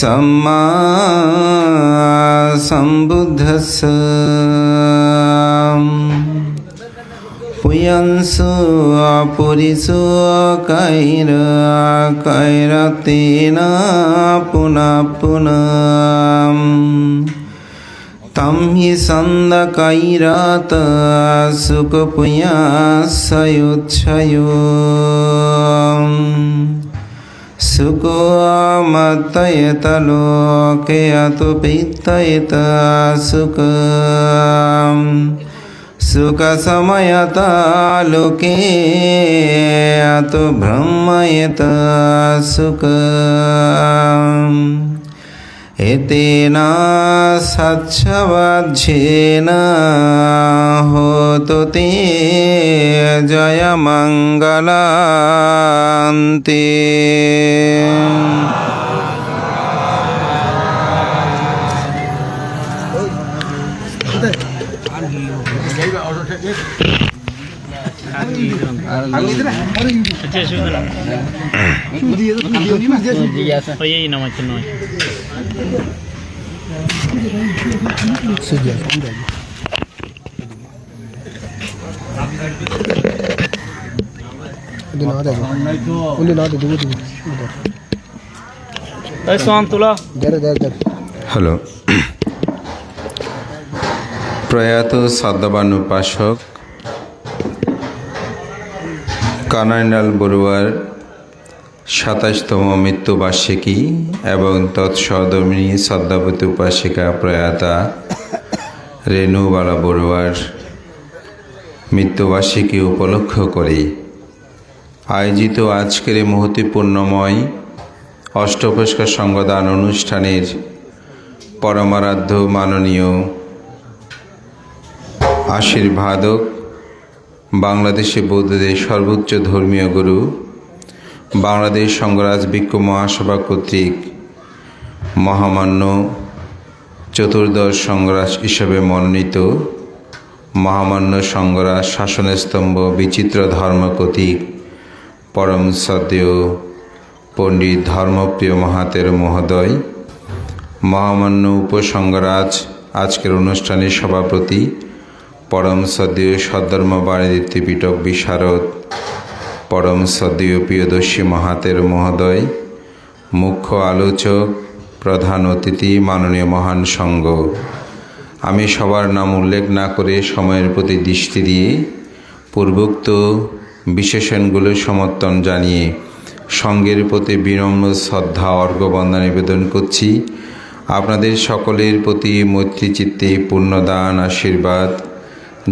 सम्मा सम्बुद्धस्स पुयंसु पुरिसु कैरतेन पुनः पुनः तं हि सन्दकैरत सुखपुयस्सयुच्छयो सुको मत्तयत लोके अतो पित्तयत सुख सुखसमयत लोके अतो ब्रह्मयत सुख एतेन सच्छवज्झेन होतो ते जयमङ्गलान्ते। হ্যালো, প্রয়াত শ্রদ্ধাবান উপাসক কানাইলাল বড়ুয়ার ২৭তম মৃত্যুবার্ষিকী এবং তৎসহধর্মিণী শ্রদ্ধাবতী উপাসিকা প্রয়াতা রেণুবালা বড়ুয়ার মৃত্যুবার্ষিকী উপলক্ষ করে আয়োজিত আজকের এই মহতিপূর্ণময় অষ্টপুরস্কার সংগদান অনুষ্ঠানের পরমারাধ্য মাননীয় আশীর্বাদক বাংলাদেশে বৌদ্ধদের সর্বোচ্চ ধর্মীয় গুরু বাংলাদেশ সংঘরাজ ভিক্ষু মহাসভা কর্তৃক মহামান্য চতুর্দশ সংঘরাজ হিসেবে মনোনীত মহামান্য সংঘরাজ শাসনস্তম্ভ বিচিত্র ধর্মকতিক পরম শ্রদ্ধেয় পণ্ডিত ধর্মপ্রিয় মহাতের মহোদয়, মহামান্য উপসংঘরাজ আজকের অনুষ্ঠানের সভাপতি পরম শ্রদ্ধেয় সদ্ধর্মবাণী পিটক বিশারদ পরম শ্রদ্ধেয় প্রিয়দর্শী মহাতের মহোদয়, মুখ্য আলোচক প্রধান অতিথি মাননীয় মহান সংঘ, আমি সবার নাম উল্লেখ না করে সময়ের প্রতি দৃষ্টি দিয়ে পূর্বোক্ত বিশেষণগুলো সমর্থন জানিয়ে সংঘের প্রতি বিনম্র শ্রদ্ধা অর্ঘ্যবন্দনা নিবেদন করছি। আপনাদের সকলের প্রতি মৈত্রীচিত্তে পুণ্যদান আশীর্বাদ,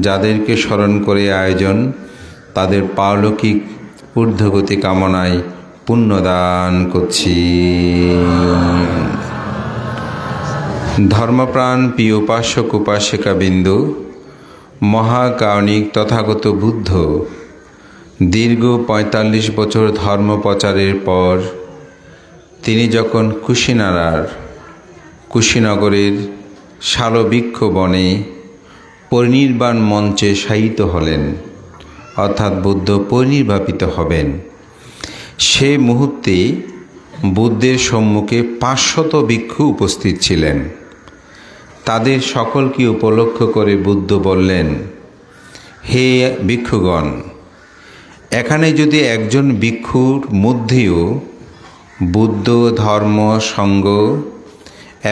যাদেরকে স্মরণ করে আয়োজন তাদের পারলৌকিক ঊর্ধ্বগতি কামনায় পুণ্যদান করছি। ধর্মপ্রাণ প্রিয় উপাসক উপাসিকাবৃন্দ, মহাকারণিক তথাগত বুদ্ধ দীর্ঘ ৪৫ বছর ধর্ম প্রচারের পর তিনি যখন কুশীনগরের শালবৃক্ষ বনে পরিনির্বাণ মঞ্চে শায়িত হলেন, অর্থাৎ বুদ্ধ পরিনির্বাপিত হবেন, সে মুহূর্তে বুদ্ধের সম্মুখে ৫০০ ভিক্ষু উপস্থিত ছিলেন। তাদের সকলকে উপলক্ষ করে বুদ্ধ বললেন, হে ভিক্ষুগণ, এখানে যদি একজন ভিক্ষুর মধ্যেও বুদ্ধ ধর্ম সংঘ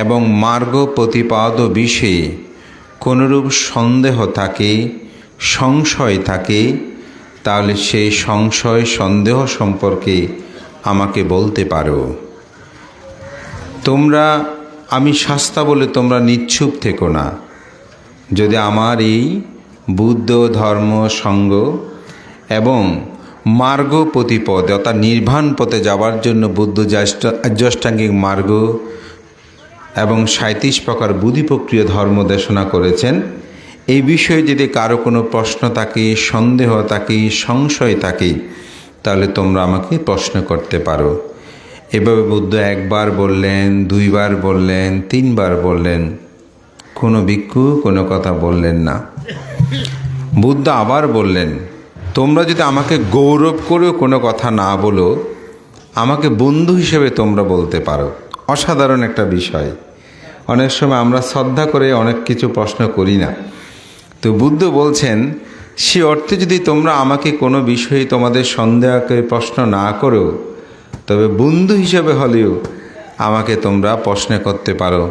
এবং মার্গ প্রতিপাদ বিষয়ে কোনরূপ সন্দেহ থাকে, সংশয় থাকে, তাহলে সেই সংশয় সন্দেহ সম্পর্কে আমাকে বলতে পারো। আমি শাস্তা বলে তোমরা নিচ্ছুপ থেকো না। যদি আমার এই বুদ্ধ ধর্ম সংঘ এবং মার্গ প্রতিপদ অর্থাৎ নির্বাণ পথে যাওয়ার জন্য বুদ্ধ আর্যাষ্টাঙ্গিক মার্গ এবং ৩৭ প্রকার বুদ্ধিপ্রক্রিয় ধর্ম দেশনা করেছেন, এই বিষয়ে যদি কারো কোনো প্রশ্ন থাকে, সন্দেহ থাকে, সংশয় থাকে, তাহলে তোমরা আমাকে প্রশ্ন করতে পারো। এভাবে বুদ্ধ একবার বললেন, দুইবার বললেন, তিনবার বললেন, কোনো ভিক্ষু কোনো কথা বললেন না। বুদ্ধ আবার বললেন, তোমরা যদি আমাকে গৌরব করেও কোনো কথা না বলো, আমাকে বন্ধু হিসেবে তোমরা বলতে পারো, অসাধারণ একটা বিষয়। অনেক সময় আমরা শ্রদ্ধা করে অনেক কিছু প্রশ্ন করি না। তো বুদ্ধ বলছেন, সে অর্থে যদি তোমরা আমাকে কোনো বিষয়ে তোমাদের সন্দেহকে প্রশ্ন না করো, তবে বন্ধু হিসেবে হলেও আমাকে তোমরা প্রশ্ন করতে পারো,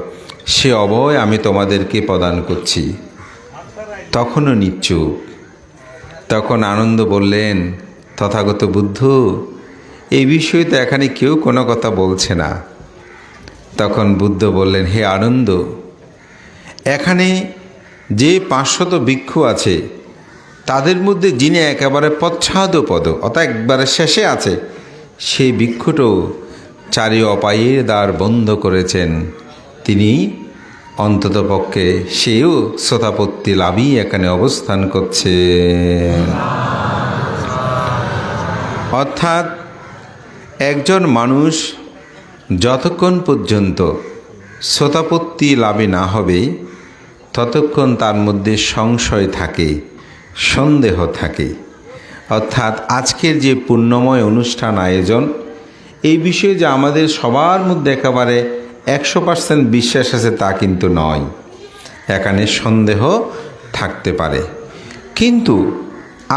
সে অভয় আমি তোমাদেরকে প্রদান করছি। তখনও নিশ্চুপ। তখন আনন্দ বললেন, তথাগত বুদ্ধ, এই বিষয়ে তো এখানে কেউ কোনো কথা বলছে না। তখন বুদ্ধ বললেন, হে আনন্দ, এখানে যে 500 ভিক্ষু আছে তাদের মধ্যে যিনি একেবারে পশ্চাদপদ অর্থাৎ একবারে শেষে আছে, সেই ভিক্ষুটাও চারি অপায়ের দ্বার বন্ধ করেছেন। তিনি অন্ততপক্ষে সেও শ্রোতাপত্তি লাভই এখানে অবস্থান করছে। অর্থাৎ একজন মানুষ যতক্ষণ পর্যন্ত শ্রোতাপত্তি লাভে না হবে ততক্ষণ তার মধ্যে সংশয় থাকে, সন্দেহ থাকে। অর্থাৎ আজকের যে পুণ্যময় অনুষ্ঠান আয়োজন, এই বিষয়ে যে আমাদের সবার মধ্যে একেবারে 100% বিশ্বাস আছে তা কিন্তু নয়। এখানে সন্দেহ থাকতে পারে। কিন্তু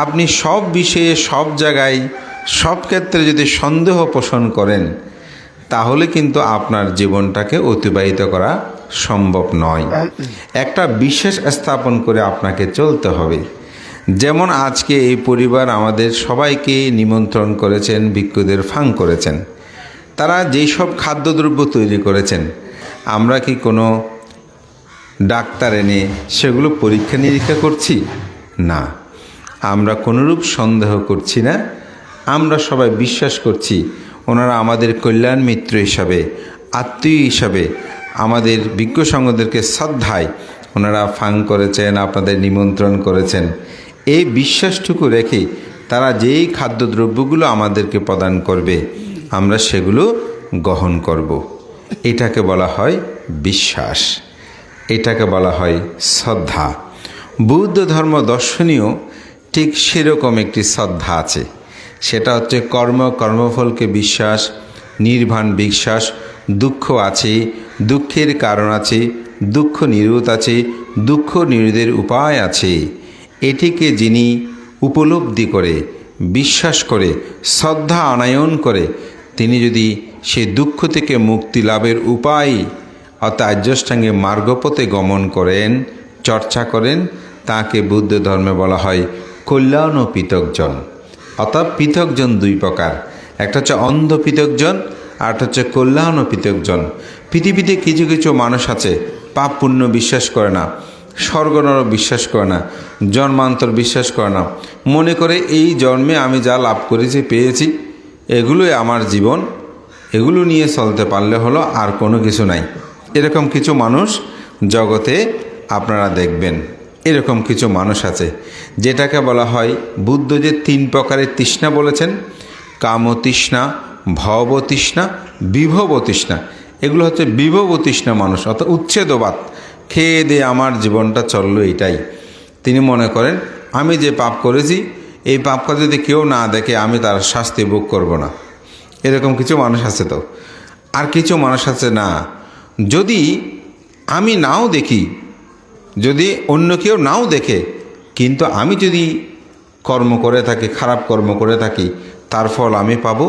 আপনি সব বিষয়ে সব জায়গায় সব ক্ষেত্রে যদি সন্দেহ পোষণ করেন, তাহলে কিন্তু আপনার জীবনটাকে অতিবাহিত করা সম্ভব নয়। একটা বিশ্বাস স্থাপন করে আপনাকে চলতে হবে। যেমন আজকে এই পরিবার আমাদের সবাইকে নিমন্ত্রণ করেছেন, ভিক্ষুদের ফাং করেছেন। তারা যেই সব খাদ্যদ্রব্য তৈরি করেছেন, আমরা কি কোনো ডাক্তার এনে সেগুলো পরীক্ষা নিরীক্ষা করছি? না, আমরা কোনোরূপ সন্দেহ করছি না। আমরা সবাই বিশ্বাস করছি ওনারা আমাদের কল্যাণ মিত্র হিসাবে, আত্মীয় হিসাবে, আমাদের বিজ্ঞ সঙ্গদেরকে শ্রদ্ধায় ওনারা ফাং করেছেন, আপনাদের নিমন্ত্রণ করেছেন। এই বিশ্বাসটুকু রেখে তারা যেই খাদ্যদ্রব্যগুলো আমাদেরকে প্রদান করবে আমরা সেগুলো গ্রহণ করব। এটাকে বলা হয় বিশ্বাস, এটাকে বলা হয় শ্রদ্ধা। বৌদ্ধ ধর্ম দর্শনীয় ঠিক সেরকম একটি শ্রদ্ধা আছে। সেটা হচ্ছে কর্মফলকে বিশ্বাস, নির্বাণ বিশ্বাস। দুঃখ আছে, দুঃখের কারণ আছে, দুঃখ নিরোধ আছে, দুঃখ নিরোধের উপায় আছে। এটিকে যিনি উপলব্ধি করে, বিশ্বাস করে, শ্রদ্ধা আনয়ন করে, তিনি যদি সে দুঃখ থেকে মুক্তি লাভের উপায় অর্থাৎ আর্যাষ্টাঙ্গে মার্গপথে গমন করেন, চর্চা করেন, তাকে বুদ্ধ ধর্মে বলা হয় কল্যাণ ও পৃথকজন। অর্থাৎ পৃথকজন দুই প্রকার, একটা হচ্ছে অন্ধ পৃথকজন, আর একটা হচ্ছে কল্যাণ ও পৃথকজন। পৃথিবীতে কিছু কিছু মানুষ আছে পাপ পুণ্য বিশ্বাস করে না, স্বর্গ নরক বিশ্বাস করে না, জন্মান্তর বিশ্বাস করে না। মনে করে এই জন্মে আমি যা লাভ করেছি, পেয়েছি, এগুলোই আমার জীবন, এগুলো নিয়ে চলতে পারলে হলো, আর কোনো কিছু নাই। এরকম কিছু মানুষ জগতে আপনারা দেখবেন। এরকম কিছু মানুষ আছে, যেটাকে বলা হয় বুদ্ধ যে 3 প্রকারের তৃষ্ণা বলেছেন, কাম তৃষ্ণা, ভব তৃষ্ণা, বিভব তৃষ্ণা। এগুলো হচ্ছে বিভব তৃষ্ণা মানুষ, অর্থাৎ উচ্ছেদবাদ। খেয়ে দিয়ে আমার জীবনটা চললো এটাই। তিনি মনে করেন আমি যে পাপ করেছি, এই পাপটা যদি কেউ না দেখে আমি তার শাস্তি ভোগ করব না। এরকম কিছু মানুষ আছে। তো আর কিছু মানুষ আছে, না, যদি আমি নাও দেখি, যদি অন্য কেউ নাও দেখে, কিন্তু আমি যদি কর্ম করে থাকি, খারাপ কর্ম করে থাকি, তার ফল আমি পাবো।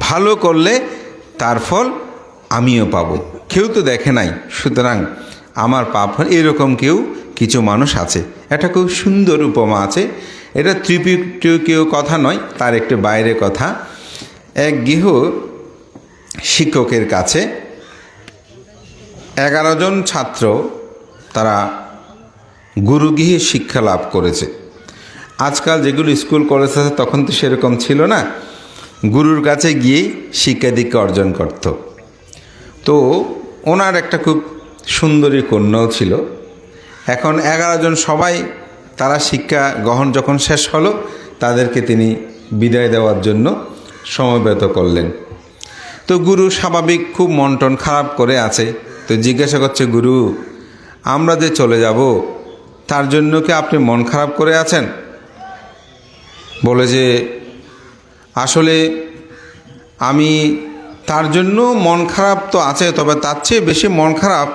ভালো করলে তার ফল আমিও পাবো। কেউ তো দেখে নাই, সুতরাং আমার পাপ হয়। এরকম কিছু মানুষ আছে। একটা খুব সুন্দর উপমা আছে। এটা ত্রিপিটকীয় কথা নয়, তার একটু বাইরে কথা। এক গৃহ শিক্ষকের কাছে 11 জন ছাত্র তারা গুরুগৃহে শিক্ষা লাভ করেছে। আজকাল যেগুলো স্কুল কলেজ আছে তখন তো সেরকম ছিল না, গুরুর কাছে গিয়েই শিক্ষা দীক্ষা অর্জন করত। তো ওনার একটা খুব সুন্দরী কন্যাও ছিল। এখন 11 জন সবাই তারা শিক্ষা গ্রহণ যখন শেষ হলো, তাদেরকে তিনি বিদায় দেওয়ার জন্য সমবেত করলেন। তো গুরু স্বাভাবিক খুব মন টন খারাপ করে আছে। তো জিজ্ঞাসা করছে, গুরু, আমরা যে চলে যাব তার জন্য কি আপনি মন খারাপ করে আছেন? বলে যে আসলে আমি তার জন্য মন খারাপ তো আছে, তবে তার চেয়ে বেশি মন খারাপ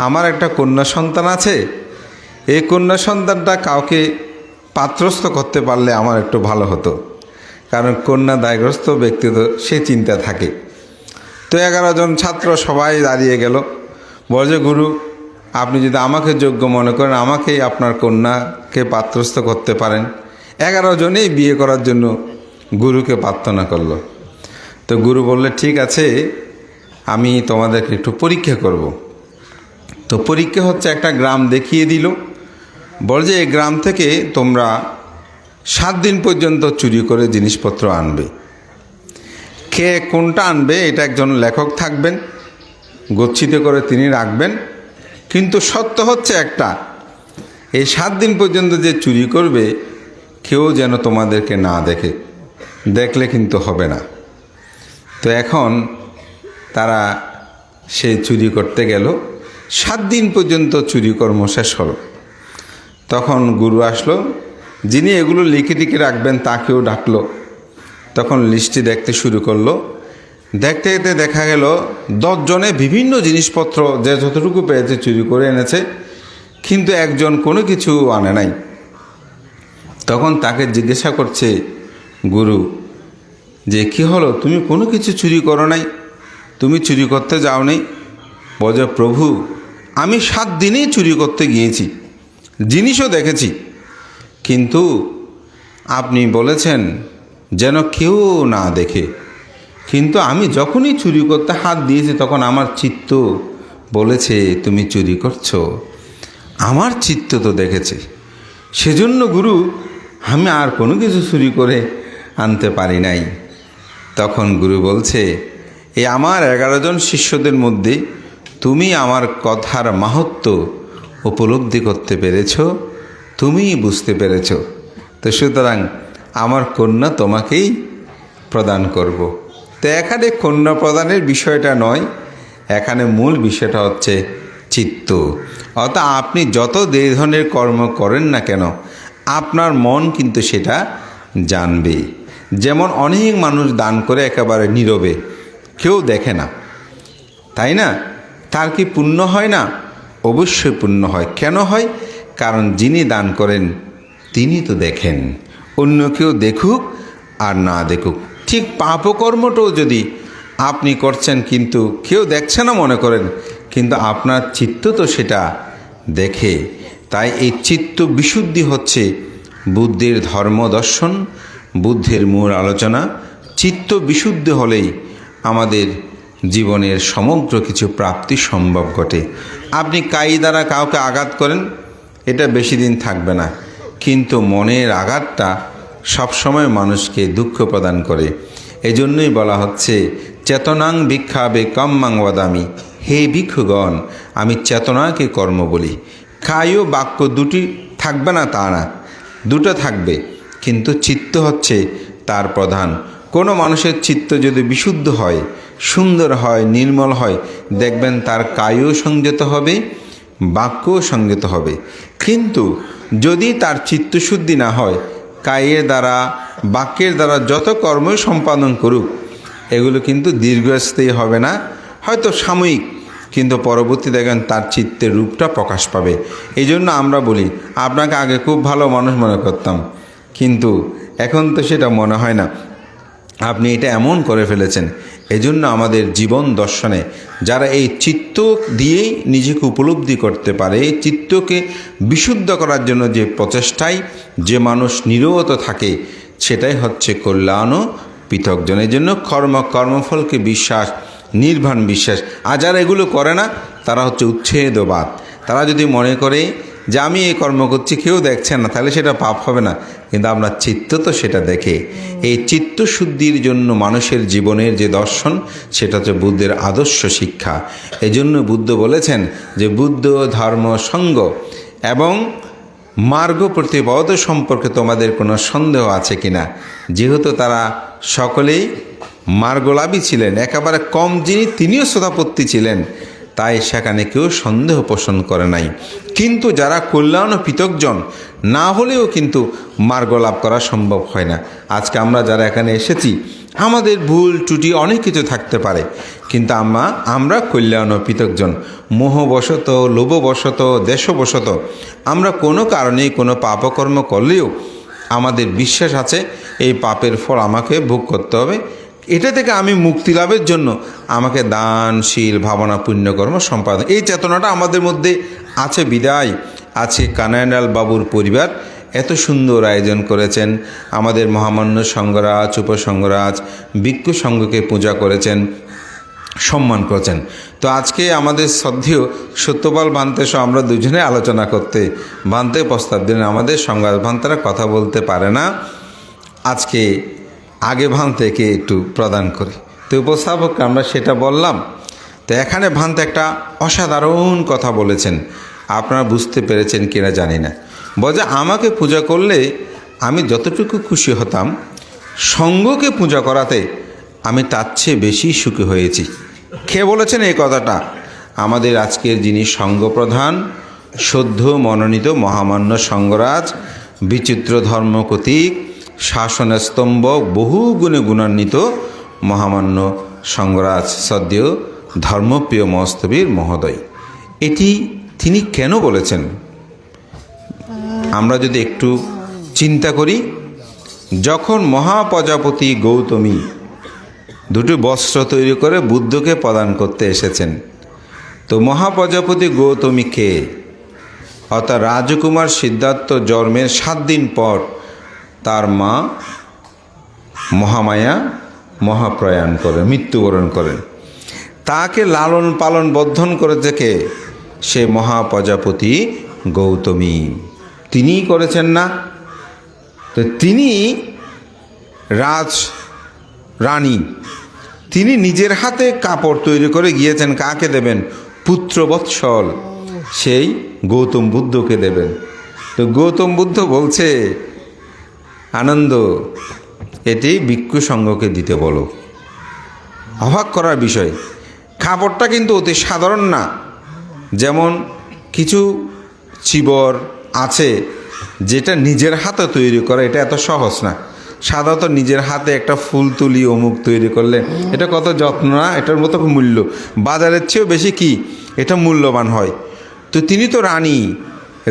আমার একটা কন্যা সন্তান আছে। এই কন্যা সন্তানটা কাউকে পাত্রস্থ করতে পারলে আমার একটু ভালো হতো, কারণ কন্যা দায়গ্রস্ত ব্যক্তি তো সে চিন্তা থাকে। তো 11 জন ছাত্র সবাই দাঁড়িয়ে গেল, বলে গুরু আপনি যদি আমাকে যোগ্য মনে করেন আমাকেই আপনার কন্যাকে পাত্রস্থ করতে পারেন। 11 জনেই বিয়ে করার জন্য গুরুকে প্রার্থনা করলো। তো গুরু বললে ঠিক আছে, আমি তোমাদেরকে একটু পরীক্ষা করব। তো পরীক্ষা হচ্ছে একটা গ্রাম দেখিয়ে দিল, বল যে এই গ্রাম থেকে তোমরা 7 দিন পর্যন্ত চুরি করে জিনিসপত্র আনবে। কে কোনটা আনবে এটা একজন লেখক থাকবেন, গচ্ছিত করে তিনি রাখবেন। কিন্তু সত্য হচ্ছে একটা, এই 7 দিন পর্যন্ত যে চুরি করবে কেউ যেন তোমাদেরকে না দেখে, দেখলে কিন্তু হবে না। তো এখন তারা সেই চুরি করতে গেল। 7 দিন পর্যন্ত চুরি কর্ম শেষ হলো। তখন গুরু আসলো, যিনি এগুলো লিখে টিকে রাখবেন তাকেও ডাকলো। তখন লিস্টটি দেখতে শুরু করলো। দেখতে দেখতে দেখা গেল 10 জনে বিভিন্ন জিনিসপত্র যে যতটুকু পেয়েছে চুরি করে এনেছে, কিন্তু একজন কোনো কিছু আনে নাই। তখন তাকে জিজ্ঞাসা করছে গুরু যে কি হলো, তুমি কোনো কিছু চুরি করো নাই, তুমি চুরি করতে যাও নাই? বলে প্রভু আমি 7 দিনেই চুরি করতে গিয়েছি, জিনিসও দেখেছি, কিন্তু আপনি বলেছেন যেন কেউ না দেখে। কিন্তু আমি যখনই চুরি করতে হাত দিয়েছি তখন আমার চিত্ত বলেছে তুমি চুরি করছো, আমার চিত্ত তো দেখেছে। সেজন্য গুরু আমি আর কোনো কিছু চুরি করে আনতে পারি নাই। তখন গুরু বলছে এই আমার 11 জন শিষ্যদের মধ্যে তুমি আমার কথার মাহাত্ম্য উপলব্ধি করতে পেরেছ, তুমিই বুঝতে পেরেছ। তো সুতরাং আমার কন্যা তোমাকেই প্রদান করব। তো এখানে কন্যা প্রদানের বিষয়টা নয়, এখানে মূল বিষয়টা হচ্ছে চিত্ত। অর্থাৎ আপনি যত যে ধরনের কর্ম করেন না কেন আপনার মন কিন্তু সেটা জানবে। যেমন অনেক মানুষ দান করে একেবারে নীরবে, কেউ দেখে না, তাই না? তার কি পুণ্য হয় না? অবশ্যই পুণ্য হয়। কেন হয়? কারণ যিনি দান করেন তিনি তো দেখেন, অন্য কেউ দেখুক আর না দেখুক। ঠিক পাপকর্মটাও যদি আপনি করছেন কিন্তু কেউ দেখছে না মনে করেন, কিন্তু আপনার চিত্ত তো সেটা দেখে। তাই এই চিত্ত বিশুদ্ধি হচ্ছে বুদ্ধের ধর্ম দর্শন, বুদ্ধের মূল আলোচনা। চিত্ত বিশুদ্ধি হলেই আমাদের জীবনের সমগ্র কিছু প্রাপ্তি সম্ভব ঘটে। আপনি কাই দ্বারা কাউকে আঘাত করেন, এটা বেশি দিন থাকবে না, কিন্তু মনের আঘাতটা সবসময় মানুষকে দুঃখ প্রদান করে। এজন্যই বলা হচ্ছে চেতনাং ভিক্ষাবে কম্মাং বদামি, হে ভিক্ষুগণ আমি চেতনাকে কর্ম বলি। কায় ও বাক্য দুটি থাকবে না তা না, দুটো থাকবে, কিন্তু চিত্ত হচ্ছে তার প্রধান। কোনো মানুষের চিত্ত যদি বিশুদ্ধ হয়, সুন্দর হয়, নির্মল হয়, দেখবেন তার কায়ও সংযত হবে, বাক্যও সংযত হবে। কিন্তু যদি তার চিত্তশুদ্ধি না হয়, কায়ের দ্বারা বাক্যের দ্বারা যত কর্মই সম্পাদন করুক এগুলো কিন্তু দীর্ঘস্থায়ী হবে না, হয়তো সাময়িক, কিন্তু পরবর্তী দেখেন তার চিত্তের রূপটা প্রকাশ পাবে। এই জন্য আমরা বলি আপনাকে আগে খুব ভালো মানুষ মনে করতাম, কিন্তু এখন তো সেটা মনে হয় না, আপনি এটা এমন করে ফেলেছেন। এজন্য আমাদের জীবন দর্শনে যারা এই চিত্ত দিয়েই নিজেকে উপলব্ধি করতে পারে, এই চিত্তকে বিশুদ্ধ করার জন্য যে প্রচেষ্টায় যে মানুষ নিরত থাকে সেটাই হচ্ছে কল্যাণ ও পৃথকজন। এই জন্য কর্মফলকে বিশ্বাস, নির্বাণ বিশ্বাস। আর যারা এগুলো করে না তারা হচ্ছে উচ্ছেদবাদ। তারা যদি মনে করে যে আমি এই কর্ম করছি কেউ দেখছে না, তাহলে সেটা পাপ হবে না, কিন্তু আপনার চিত্ত তো সেটা দেখে। এই চিত্তশুদ্ধির জন্য মানুষের জীবনের যে দর্শন সেটা হচ্ছে বুদ্ধের আদর্শ শিক্ষা। এই জন্য বুদ্ধ বলেছেন যে বুদ্ধ ধর্ম সঙ্গ এবং মার্গ প্রতিপদ সম্পর্কে তোমাদের কোনো সন্দেহ আছে কিনা। যেহেতু তারা সকলেই মার্গলাভী ছিলেন, একেবারে কম যিনি তিনিও শ্রোতাপত্তি ছিলেন, তাই সেখানে কেউ সন্দেহ পোষণ করে নাই। কিন্তু যারা কল্যাণ ও পৃথকজন না হলেও কিন্তু মার্গ লাভ করা সম্ভব হয় না। আজকে আমরা যারা এখানে এসেছি, আমাদের ভুল ত্রুটি অনেক কিছু থাকতে পারে, কিন্তু আমরা কল্যাণ পৃথকজন, মোহবশত, লোভবশত, দেশবশত আমরা কোনো কারণেই কোনো পাপকর্ম করলেও আমাদের বিশ্বাস আছে এই পাপের ফল আমাকে ভোগ করতে হবে। এটা থেকে আমি মুক্তি লাভের জন্য আমাকে দানশীল ভাবনা পুণ্যকর্ম সম্পাদন, এই চেতনাটা আমাদের মধ্যে আছে বিদায় আছে। কানাইলাল বাবুর পরিবার এত সুন্দর আয়োজন করেছেন, আমাদের মহামান্য সংঘরাজ, উপসংঘরাজ, ভিক্ষু সংঘকে পূজা করেছেন, সম্মান করেছেন। তো আজকে আমাদের শ্রদ্ধেয় সত্যপাল ভান্তে সহ আমরা দুজনে আলোচনা করতে ভান্তে প্রস্তাব দিলেন। আমাদের সংঘাত ভান্তারা কথা বলতে পারে না, আজকে আগে ভান্তেকে একটু প্রদান করি। তো উপস্থাপককে আমরা সেটা বললাম। তো এখানে ভান্তে একটা অসাধারণ কথা বলেছেন, আপনারা বুঝতে পেরেছেন কিনা জানি না। বলে আমাকে পূজা করলে আমি যতটুকু খুশি হতাম, সঙ্গকে পূজা করাতে আমি তার চেয়ে বেশি সুখী হয়েছি। কে বলেছেন এই কথাটা? আমাদের আজকের যিনি সঙ্ঘপ্রধান, সদ্য মনোনীত মহামান্য সংঘরাজ, বিচিত্র ধর্মকতিক, শাসনের স্তম্ভ, বহু গুণে গুণান্বিত মহামান্য সংঘরাজ সদ্য ধর্মপ্রিয় মস্তবীর মহোদয়। এটি তিনি কেন বলেছেন আমরা যদি একটু চিন্তা করি। যখন মহাপ্রজাপতি গৌতমী দুটি বস্ত্র তৈরি করে বুদ্ধকে প্রদান করতে এসেছেন, তো মহাপ্রজাপতি গৌতমীকে অর্থাৎ রাজকুমার সিদ্ধার্থ জন্মের 7 দিন পর তার মা মহামায়া মহাপ্রয়াণ করেন, মৃত্যুবরণ করেন। তাকে লালন পালন বর্ধন করে থেকে সে মহাপ্রজাপতি গৌতমী তিনিই করেছেন না? তো তিনি রানী, তিনি নিজের হাতে কাপড় তৈরি করে গিয়েছেন। কাকে দেবেন? পুত্রবৎসল সেই গৌতম বুদ্ধকে দেবেন। তো গৌতম বুদ্ধ বলছে, আনন্দ এটি ভিক্ষু সংঘকে দিতে বলো। অবাক করার বিষয়, কাপড়টা কিন্তু অতি সাধারণ না। যেমন কিছু চিবর আছে যেটা নিজের হাতে তৈরি করা, এটা এত সহজ না। সাধারণত নিজের হাতে একটা ফুল তুলি অমুক তৈরি করলে এটা কত যত্ন না, এটার মতো মূল্য বাজারের চেয়েও বেশি কি এটা মূল্যবান হয়। তো তিনি তো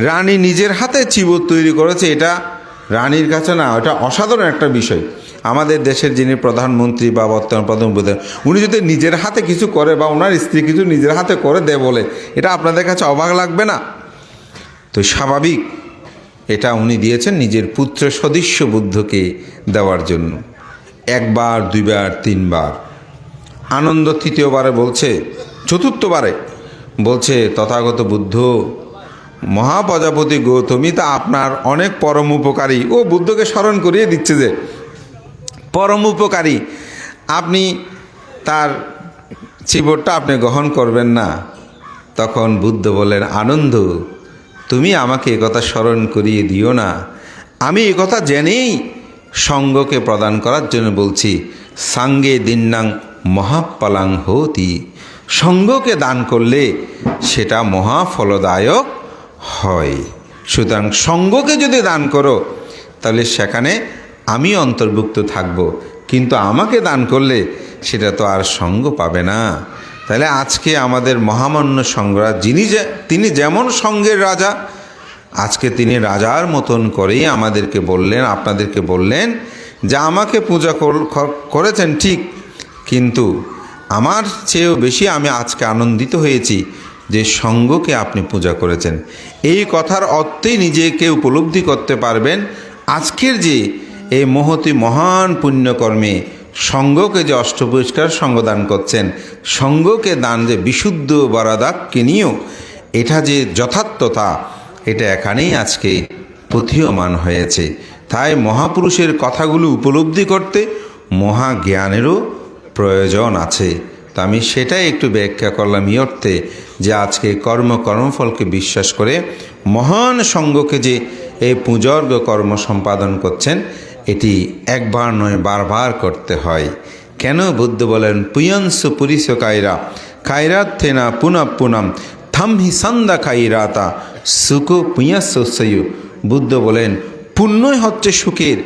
রানী নিজের হাতে চিবর তৈরি করেছে, এটা রানীর কাছে না, এটা অসাধারণ একটা বিষয়। আমাদের দেশের যিনি প্রধানমন্ত্রী বা বর্তমান প্রধানমন্ত্রী, উনি যদি নিজের হাতে কিছু করে বা ওনার স্ত্রী কিছু নিজের হাতে করে দেয় বলে, এটা আপনাদের কাছে অবাক লাগবে না? তো স্বাভাবিক এটা উনি দিয়েছেন নিজের পুত্র সদৃশ্য বুদ্ধকে দেওয়ার জন্য। 1 বার 2 বার 3 বার, আনন্দ 3য়বারে বলছে, 4থবারে বলছে, তথাগত বুদ্ধ মহাপ্রজাপতি গৌতমী তা আপনার অনেক পরম উপকারী। ও বুদ্ধকে স্মরণ করিয়ে দিচ্ছে যে পরম উপকারী, আপনি তার চিবরটা আপনি গ্রহণ করবেন না? তখন বুদ্ধ বলেন, আনন্দ তুমি আমাকে একথা স্মরণ করিয়ে দিও না, আমি একথা জেনেই সঙ্গকে প্রদান করার জন্য বলছি। সাঙ্গে দিন্নাং মহাপালাং হতি, সঙ্গকে দান করলে সেটা মহাফলদায়ক হয়। সুতরাং সঙ্গকে যদি দান করো তাহলে সেখানে আমি অন্তর্ভুক্ত থাকব, কিন্তু আমাকে দান করলে সেটা তো আর সঙ্গ পাবে না। তাহলে আজকে আমাদের মহামান্য সংঘরাজ তিনি যেমন সঙ্গের রাজা, আজকে তিনি রাজার মতন করেই আমাদেরকে বললেন, আপনাদেরকে বললেন যে আমাকে পূজা করেছেন ঠিক, কিন্তু আমার চেয়েও বেশি আমি আজকে আনন্দিত হয়েছি যে সঙ্গকে আপনি পূজা করেছেন। এই কথার অর্থেই নিজেকে উপলব্ধি করতে পারবেন আজকের যে এই মহতি মহান পুণ্যকর্মে সঙ্গকে যে অষ্টপুরস্কার সঙ্গদান করছেন, সঙ্গকে দান যে বিশুদ্ধ বরাদাককে নিয়েও এটা যে যথার্থতা, এটা এখানেই আজকে প্রতীয়মান হয়েছে। তাই মহাপুরুষের কথাগুলো উপলব্ধি করতে মহাজ্ঞানেরও প্রয়োজন আছে। তো আমি সেটাই একটু ব্যাখ্যা করলাম এই অর্থে যে আজকে কর্মফলকে বিশ্বাস করে মহান সঙ্গকে যে এই পূজর্গ কর্ম সম্পাদন করছেন, এটি একবার নয় বারবার করতে হয়। কেন বুদ্ধ বলেন, পুয়ংসু পুরিস কায়রাথে না পুনঃ পুনম থাম হি সন্দা কাইরাতা সুকো পুয়স্যু বুদ্ধ বলেন পুণ্যই হচ্ছে সুখের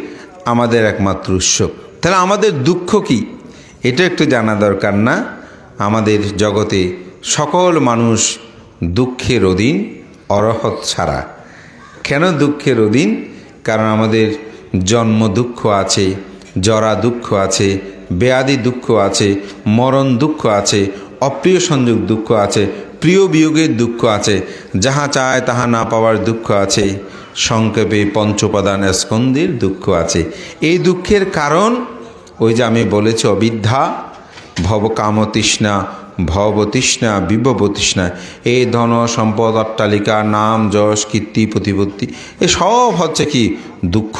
আমাদের একমাত্র উৎস। তাহলে আমাদের দুঃখ কি এটা একটু জানা দরকার না? আমাদের জগতে সকল মানুষ দুঃখের অধীন অরহৎ ছাড়া। কেন দুঃখের অধীন? কারণ আমাদের জন্ম দুঃখ আছে, জরা দুঃখ আছে, ব্যাধি দুঃখ আছে, মরণ দুঃখ আছে, অপ্রিয় সংযোগ দুঃখ আছে, প্রিয় বিয়োগের দুঃখ আছে, যাহা চায় তাহা না পাওয়ার দুঃখ আছে, সংক্ষেপে পঞ্চপাদান স্কন্দের দুঃখ আছে। এই দুঃখের কারণ ওই যে আমি বলেছি অবিদ্যা, ভবকামতৃষ্ণা, ভবতৃষ্ণা, বিভবতৃষ্ণা। এই ধন সম্পদ অট্টালিকা নাম যশ কীর্তি প্রতিপত্তি এ সব হচ্ছে কি দুঃখ।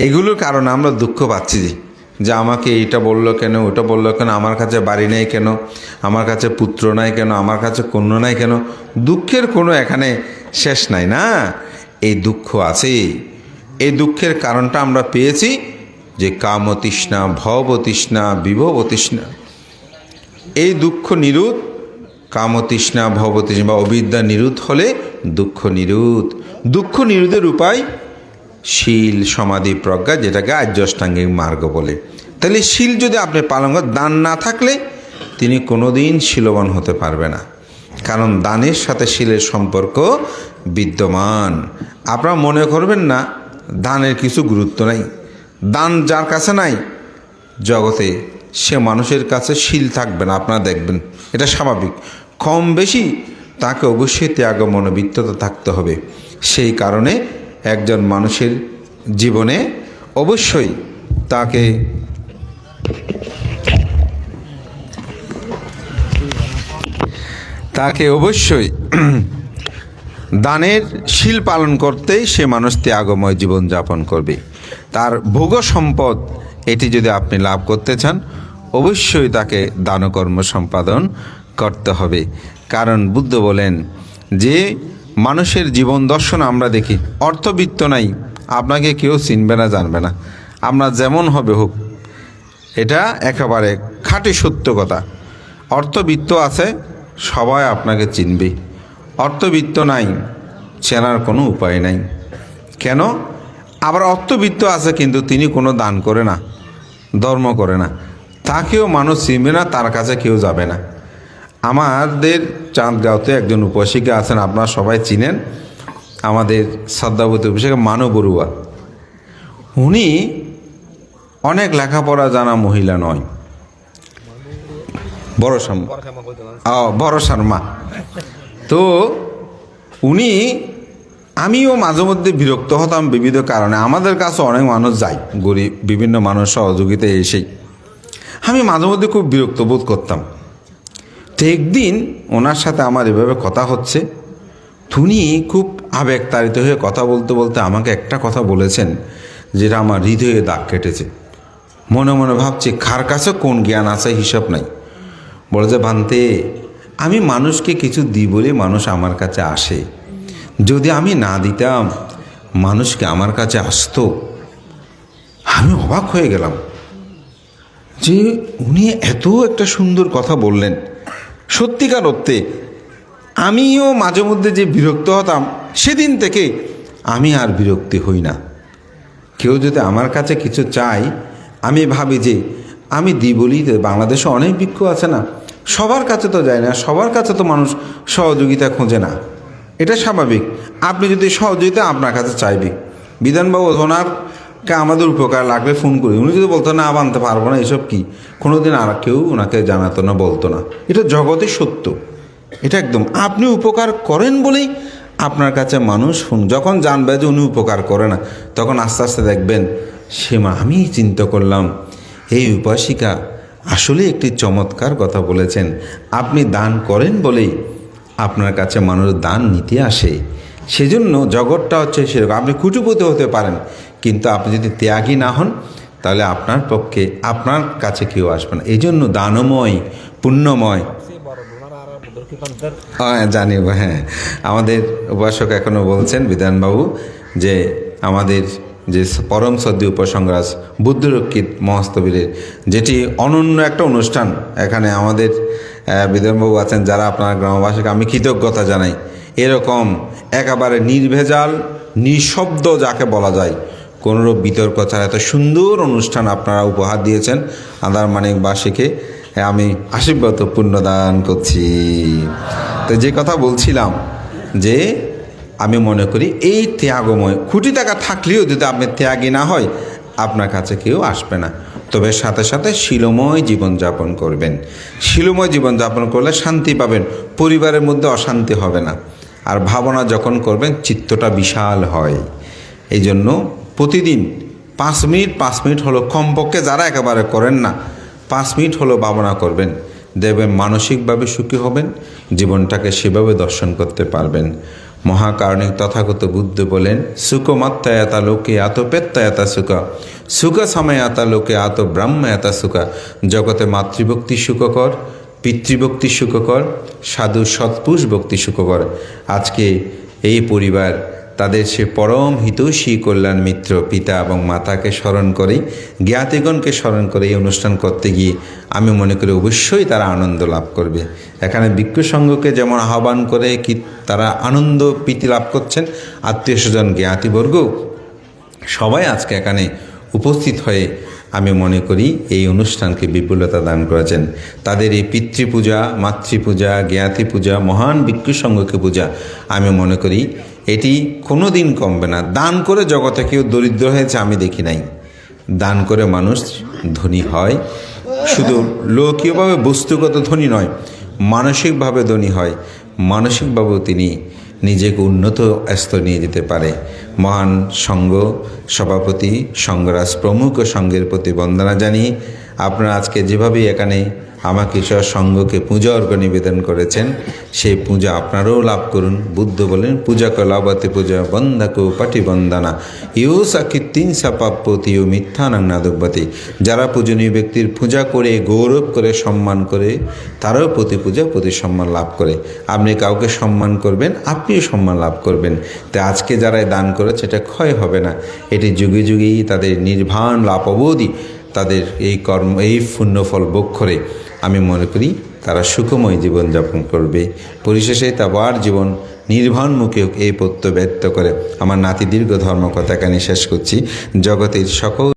এগুলোর কারণে আমরা দুঃখ পাচ্ছি যে আমাকে এইটা বললো কেন, ওটা বললো কেন, আমার কাছে বাড়ি নেই কেন, আমার কাছে পুত্র নাই কেন, আমার কাছে কন্যা নাই কেন। দুঃখের কোনো এখানে শেষ নাই না, এই দুঃখ আছে। এই দুঃখের কারণটা আমরা পেয়েছি যে কামতৃষ্ণা, ভবতৃষ্ণা, বিভবতৃষ্ণা। এই দুঃখ নিরোধ, কামতৃষ্ণা, ভবতৃষ্ণা বা অবিদ্যা নিরোধ হলে দুঃখ নিরোধ। দুঃখ নিরোধের উপায় শীল, সমাধি, প্রজ্ঞা, যেটাকে আর্য অষ্টাঙ্গিক মার্গ বলে। তাহলে শীল যদি আপনি পালন করেন, দান না থাকলে তিনি কোনোদিন শীলবান হতে পারবে না, কারণ দানের সাথে শীলের সম্পর্ক বিদ্যমান। আপনারা মনে করবেন না দানের কিছু গুরুত্ব নাই। দান যার কাছে নাই জগতে সে মানুষের কাছে শীল থাকবে না, আপনারা দেখবেন, এটা স্বাভাবিক। কম বেশি তাকে অবশ্যই ত্যাগ মনোবিত্ততা থাকতে হবে। সেই কারণে একজন মানুষের জীবনে অবশ্যই তাকে অবশ্যই দানের শীল পালন করতেই সে মানুষ ত্যাগময় জীবনযাপন করবে। তার ভোগ সম্পদ এটি যদি আপনি লাভ করতে চান, অবশ্যই তাকে দানকর্ম সম্পাদন করতে হবে। কারণ বুদ্ধ বলেন যে মানুষের জীবন দর্শন আমরা দেখি, অর্থবিত্ত নাই, আপনাকে কেউ চিনবে না, জানবে না, আপনার যেমন হবে হোক। এটা একেবারে খাঁটি সত্য কথা। অর্থবিত্ত আছে, সবাই আপনাকে চিনবে। অর্থবিত্ত নাই, চেনার কোনো উপায় নাই। কেন? আবার অর্থবিত্ত আছে কিন্তু তিনি কোনো দান করে না, ধর্ম করে না, তাকেও মানুষ চিনবে না, তার কাছে কেউ যাবে না। আমাদের চাঁদগাঁওতে একজন উপাসিকা আছেন, আপনারা সবাই চিনেন, আমাদের শ্রদ্ধাবতী উপাসিকা মানব বড়ুয়া। উনি অনেক লেখাপড়া জানা মহিলা নয়, বড় শর্মা। তো উনি, আমিও মাঝে মধ্যে বিরক্ত হতাম বিবিধ কারণে। আমাদের কাছে অনেক মানুষ যায়, গরিব বিভিন্ন মানুষ সহযোগিতায় এসেই আমি মাঝে মধ্যে খুব বিরক্ত বোধ করতাম। তো একদিন ওনার সাথে আমার এভাবে কথা হচ্ছে, উনি খুব আবেগতাড়িত হয়ে কথা বলতে বলতে আমাকে একটা কথা বলেছেন যেটা আমার হৃদয়ে দাগ কেটেছে। মনে মনে ভাবছি কার কাছে কোন জ্ঞান আছে হিসাব নাই। বলে যে ভান্তে, আমি মানুষকে কিছু দিই বলে মানুষ আমার কাছে আসে, যদি আমি না দিতাম মানুষকে আমার কাছে আসতো। আমি অবাক হয়ে গেলাম যে উনি এত একটা সুন্দর কথা বললেন। সত্যিকার অর্থে আমিও মাঝে মধ্যে যে বিরক্ত হতাম, সেদিন থেকে আমি আর বিরক্তি হই না। কেউ যদি আমার কাছে কিছু চাই, আমি ভাবি যে আমি দিই বলি। বাংলাদেশে অনেক ভিক্ষু আছে না, সবার কাছে তো যায় না, সবার কাছে তো মানুষ সহযোগিতা খোঁজে না, এটা স্বাভাবিক। আপনি যদি সহযোগিতা আপনার কাছে চাইবে, বিধানবাবু ওনারকে আমাদের উপকার লাগলে ফোন করি, উনি যদি বলতো না আনতে পারবো না, এসব কি, কোনোদিন আর কেউ ওনাকে জানাতো না, বলতো না। এটা জগতে সত্য, এটা একদম। আপনি উপকার করেন বলেই আপনার কাছে মানুষ ফোন, যখন জানবে যে উনি উপকার করে না, তখন আস্তে আস্তে দেখবেন সে আমি চিন্তা করলাম এই উপাসিকা আসলে একটি চমৎকার কথা বলেছেন। আপনি দান করেন বলেই আপনার কাছে মানুষ দান নিতে আসে। সেজন্য জগৎটা হচ্ছে সেরকম। আপনি কুটিপতি হতে পারেন, কিন্তু আপনি যদি ত্যাগী না হন, তাহলে আপনার পক্ষে আপনার কাছে কেউ আসবে না। এই জন্য দানময়, পুণ্যময়। হ্যাঁ জানি, হ্যাঁ আমাদের উপাসক এখনও বলছেন বিধানবাবু যে আমাদের যে পরম শ্রদ্ধেয় উপসংরাজ বুদ্ধরক্ষিত মহাস্তবীরের যেটি অনন্য একটা অনুষ্ঠান, এখানে আমাদের বিধানবাবু আছেন, যারা আপনার গ্রামবাসীকে আমি কৃতজ্ঞতা জানাই। এরকম একেবারে নির্ভেজাল নিঃশব্দ যাকে বলা যায়, কোনোরূপ বিতর্ক ছাড়া এত সুন্দর অনুষ্ঠান আপনারা উপহার দিয়েছেন। আন্দারমানিকবাসীকে আমি আশীর্বাদ ও পুণ্যদান করছি। তো যে কথা বলছিলাম যে আমি মনে করি এই ত্যাগময়, কোটি টাকা থাকলেও যদি আপনি ত্যাগী না হয়, আপনার কাছে কেউ আসবে না। তবে সাথে সাথে শীলময় জীবনযাপন করবেন। শীলময় জীবনযাপন করলে শান্তি পাবেন, পরিবারের মধ্যে অশান্তি হবে না। আর ভাবনা যখন করবেন চিত্তটা বিশাল হয়। এই জন্য প্রতিদিন 5 মিনিট হলো কমপক্ষে, যারা একেবারে করেন না 5 মিনিট হলো ভাবনা করবেন, দেখবেন মানসিকভাবে সুখী হবেন, জীবনটাকে সেভাবে দর্শন করতে পারবেন। মহাকারণিক তথাগত বুদ্ধ বলেন, সুখমাত্মায়াতা লোকে আত পেত্তায়াতা সুখ, সুখ সময়াতা লোকে আত ব্রহ্মায়াতা সুখ। জগতে মাতৃভক্তি সুখকর, পিতৃভক্তি সুখকর, সাধু সৎপুরুষ ভক্তি সুখকর। আজকে এই পরিবার তাদের সে পরম হিতৈষী কল্যাণ মিত্র পিতা এবং মাতাকে স্মরণ করে, জ্ঞাতিগণকে স্মরণ করে এই অনুষ্ঠান করতে গিয়ে আমি মনে করি অবশ্যই তারা আনন্দ লাভ করবে। এখানে ভিক্ষু সংঘকে যেমন আহ্বান করে কি তারা আনন্দ প্রীতি লাভ করছেন, আত্মীয় স্বজন জ্ঞাতিবর্গ সবাই আজকে এখানে উপস্থিত হয়ে আমি মনে করি এই অনুষ্ঠানকে বিপুলতা দান করেছেন। তাদের এই পিতৃপূজা, মাতৃপূজা, জ্ঞাতি পূজা, মহান ভিক্ষু সংঘকে পূজা আমি মনে করি এটি কোনো দিন কমবে না। দান করে জগতে কেউ দরিদ্র হয়েছে আমি দেখি নাই। দান করে মানুষ ধনী হয়, শুধু লৌকিকভাবে বস্তুগত ধনী নয়, মানসিকভাবে ধনী হয়। মানসিকভাবেও তিনি নিজেকে উন্নত স্তর নিয়ে যেতে পারে। মহান সংঘ সভাপতি সংঘরাজ প্রমুখ সংঘের প্রতি বন্দনা জানিয়ে আপনারা আজকে যেভাবে এখানে আমাকে সংঘকে পূজা অর্ঘ নিবেদন করেছেন, সেই পূজা আপনারাও লাভ করুন। বুদ্ধ বলেন, পূজা কলাবতী পূজা বন্ধাকো পাটি বন্দনা ইউ সাকিত্তিন সাপাপ্পতি ও মিথ্যানাং নাদব্বতী। যারা পূজনীয় ব্যক্তির পূজা করে, গৌরব করে, সম্মান করে, তারাও প্রতি পূজা প্রতি সম্মান লাভ করে। আপনি কাউকে সম্মান করবেন, আপনিও সম্মান লাভ করবেন। তাই আজকে যারা দান করেছে এটা ক্ষয় হবে না, এটি যুগে যুগেই তাদের নির্বাণ লাভ অবধি তাদের এই কর্ম, এই পুণ্যফল ভোগ করে আমি মনে করি তারা সুখময় জীবনযাপন করবে। পরিশেষে তাবার জীবন নির্বাণমুখে এই প্রত্যয় ব্যক্ত করে আমার নাতি দীর্ঘ ধর্মকথা এখানে শেষ করছি। জগতের সকল